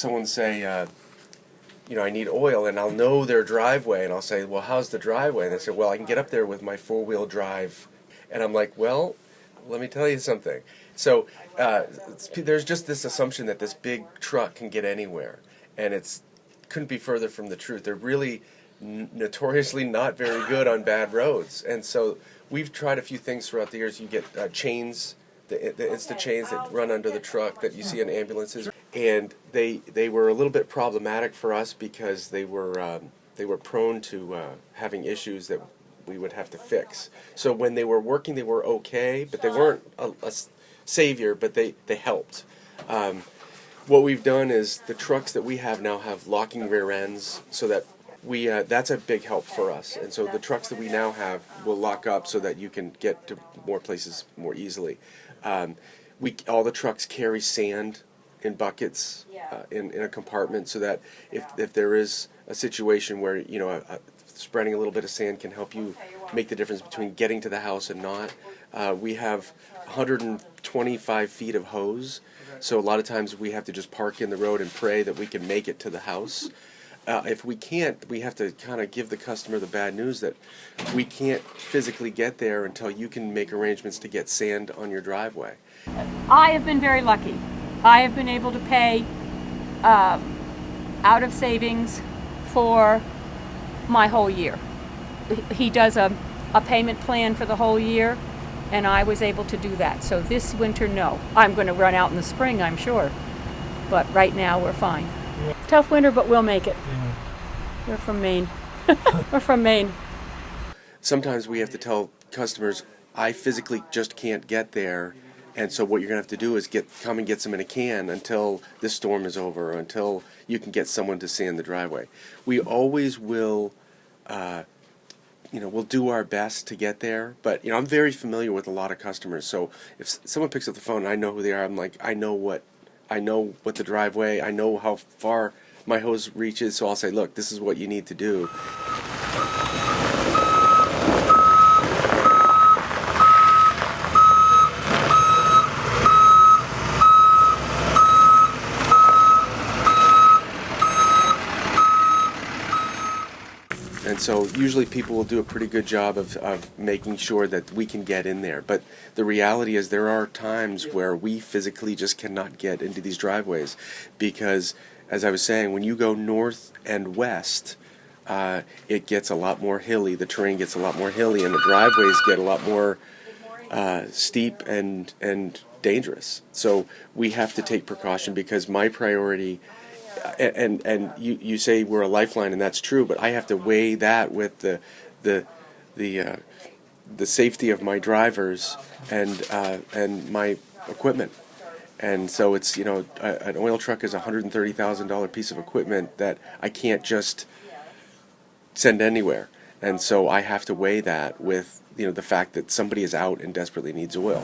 someone say, I need oil, and I'll know their driveway, and I'll say, well, how's the driveway? And they say, well, I can get up there with my four-wheel drive. And I'm like, well, let me tell you something. So there's just this assumption that this big truck can get anywhere, and couldn't be further from the truth. They're really notoriously not very good on bad roads, and so we've tried a few things throughout the years. You get chains, the Insta chains that run under the truck that you see in ambulances, and they were a little bit problematic for us because they were prone to having issues that we would have to fix. So when they were working, they were okay, but they weren't a savior, but they helped. What we've done is the trucks that we have now have locking rear ends, so that that's a big help for us. And so the trucks that we now have will lock up so that you can get to more places more easily. All the trucks carry sand in buckets in a compartment, so that if there is a situation where spreading a little bit of sand can help you make the difference between getting to the house and not. We have 125 feet of hose, so a lot of times we have to just park in the road and pray that we can make it to the house. If we can't, we have to kind of give the customer the bad news that we can't physically get there until you can make arrangements to get sand on your driveway. I have been very lucky. I have been able to pay out of savings for my whole year. He does a payment plan for the whole year, and I was able to do that. So this winter, no. I'm going to run out in the spring, I'm sure. But right now, we're fine. Yeah. Tough winter, but we'll make it. Yeah. We're from Maine. We're from Maine. Sometimes we have to tell customers, I physically just can't get there, and so what you're going to have to do is come and get some in a can until this storm is over, or until you can get someone to sand the driveway. We always will, we'll do our best to get there, but I'm very familiar with a lot of customers, so if someone picks up the phone and I know who they are, I'm like, I know what the driveway, I know how far my hose reaches, so I'll say, look, this is what you need to do. And so usually people will do a pretty good job of making sure that we can get in there. But the reality is there are times where we physically just cannot get into these driveways because, as I was saying, when you go north and west, it gets a lot more hilly. The terrain gets a lot more hilly, and the driveways get a lot more steep and dangerous. So we have to take precaution because my priority... And you say we're a lifeline, and that's true, but I have to weigh that with the safety of my drivers and my equipment. And so it's an oil truck is a $130,000 piece of equipment that I can't just send anywhere, and so I have to weigh that with the fact that somebody is out and desperately needs oil.